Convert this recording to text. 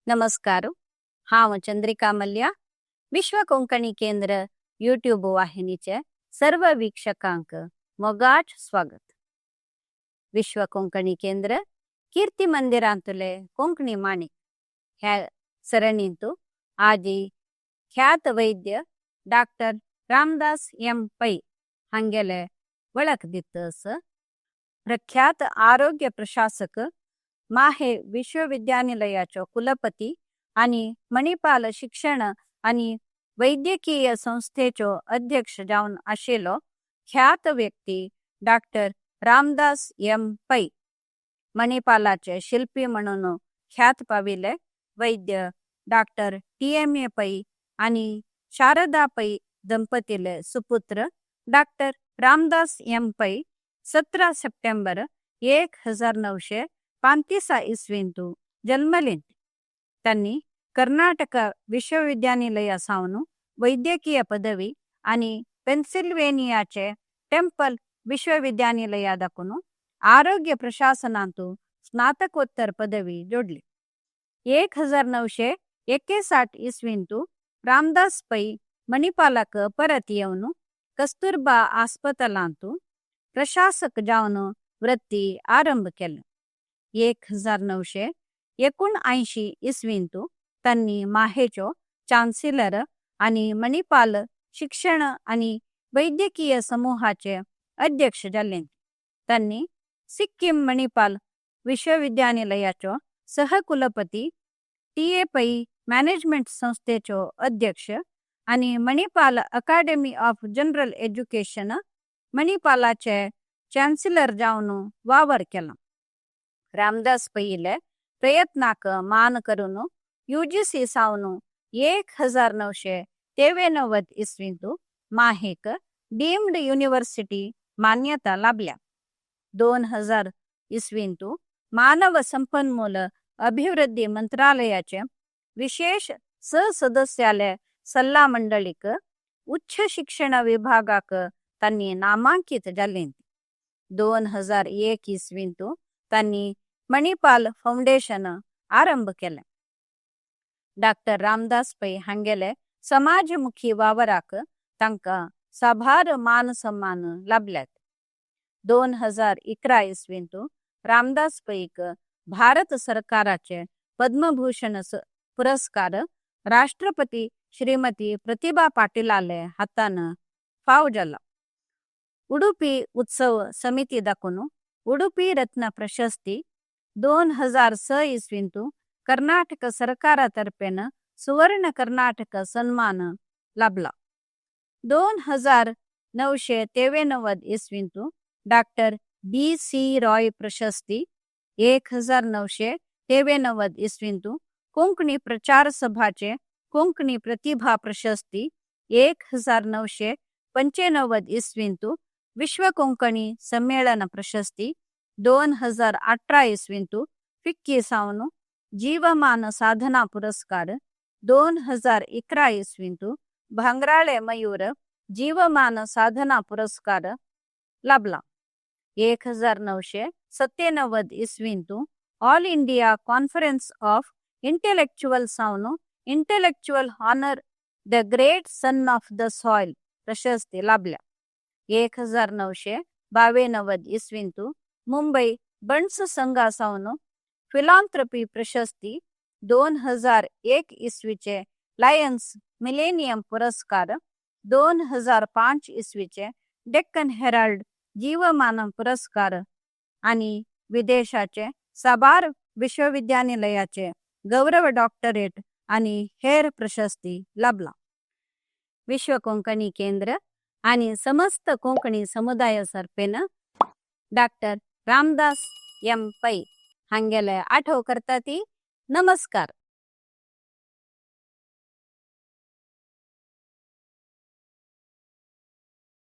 नमस्कार. हांव चंद्रिका मल्ल्या. विश्व कोंकणी केंद्र यूट्यूब वाहिनीचे सर्व वीक्षकांक मोगाट स्वागत. विश्व कोंकणी केंद्र कीर्ती मंदिरांतले कोंकणी माणिक ह्या सरणींतू आजी ख्यात वैद्य डॉक्टर रामदास एम पै हांगेले वळख दितस. प्रख्यात आरोग्य प्रशासक, माहे विश्वविद्यानिलयाचो कुलपती आणि मणिपाल शिक्षण आणि वैद्यकीय संस्थेचो अध्यक्ष जावन आशिल्लो ख्यात व्यक्ती डॉक्टर रामदास एम पै. मणिपालाचे शिल्पी म्हणून ख्यात पाविले वैद्य डॉक्टर TMA पै आणि शारदा पै दंपतीले सुपुत्र डॉक्टर रामदास एम पै 17 सप्टेंबर 1935 इस्वींतू जन्मले. त्यांनी कर्नाटक विश्वविद्यानिलया सावन वैद्यकीय पदवी आणि पेन्सिल्वेनियाचे टेंपल विश्वविद्यानिलया दाखून आरोग्य प्रशासनांतू स्नातकोत्तर पदवी जोडली. 1961 इस्वींतू रामदास पै मणिपालक परत येवन कस्तुरबा आस्पतालांतू प्रशासक जावन वृत्ती आरंभ केले. 1979 इस्वींतू त्यांनी माहेचो चान्सिलर आणि मणिपाल शिक्षण आणि वैद्यकीय समूहाचे अध्यक्ष जाले. त्यांनी सिक्कीम मणिपाल विश्वविद्यानिलयाचो सहकुलपती, TA पै मॅनेजमेंट संस्थेचो अध्यक्ष आणि Manipal academy of general education मणिपालाचे चान्सिलर जावन वावर केला. रामदास पैले प्रयत्नाक मान करून UGC सावन 1993 इस्वींतू माहेक डीम्ड युनिव्हर्सिटी मान्यता लाभल्या. 2000 इस्वींतू मानव संपन्मूल अभिवृद्धी मंत्रालयाचे विशेष सहसदस्यालय सल्ला मंडळीक उच्च शिक्षण विभागाक त्यांनी नामांकित जाले. 2001 इस्वींतू त्यांनी मणिपाल फाउंडेशन आरंभ केले. डॉक्टर रामदास पै हांगेले समाजमुखी वावराक तांका साभार मान सन्मान लाभल्यात. 2011 इस्वींतू रामदास पैक भारत सरकाराचे पद्मभूषण पुरस्कार राष्ट्रपती श्रीमती प्रतिभा पाटीलाले हातान फाव जाला. उडुपी उत्सव समिती दाखून उडुपी रत्न प्रशस्ती 2006 इस्वींतू कर्नाटक सरकारातर्फेन सुवर्ण कर्नाटक सन्मान लाभला. 2993 इस्वींतू डॉक्टर BC रॉय प्रशस्ती, 1993 इस्वींतू कोंकणी प्रचार सभाचे कोंकणी प्रतिभा प्रशस्ती, 1995 इस्वींतू विश्व कोंकणी सम्मेलन प्रशस्ती, 2018 इस्वींतू फिक्की सावन जीवमान साधना पुरस्कार, 2011 इस्वींतू भांगराळे मयूर जीवमान साधना पुरस्कार लाभला. 1997 इस्वींतू all India conference of intellectual सावन intellectual honour the great son of the soil प्रशस्ती लाभल्या. 1992 इस्वींतू मुंबई बंड्स संघा सावन फिलॉन्थ्रपी प्रशस्ती, 2001 इस्वीचे लायन्स मिलेनियम पुरस्कार, 2005 इस्वीचे डेक्कन हेराल्ड जीवमान पुरस्कार आणि विदेशाचे साबार विश्वविद्यानिलयाचे गौरव डॉक्टरेट आणि हेर प्रशस्ती लाभला. विश्व कोंकणी केंद्र आणि समस्त कोंकणी समुदाय सर्फेन डॉक्टर रामदास एम पै हांगेले आठव करता ती. नमस्कार.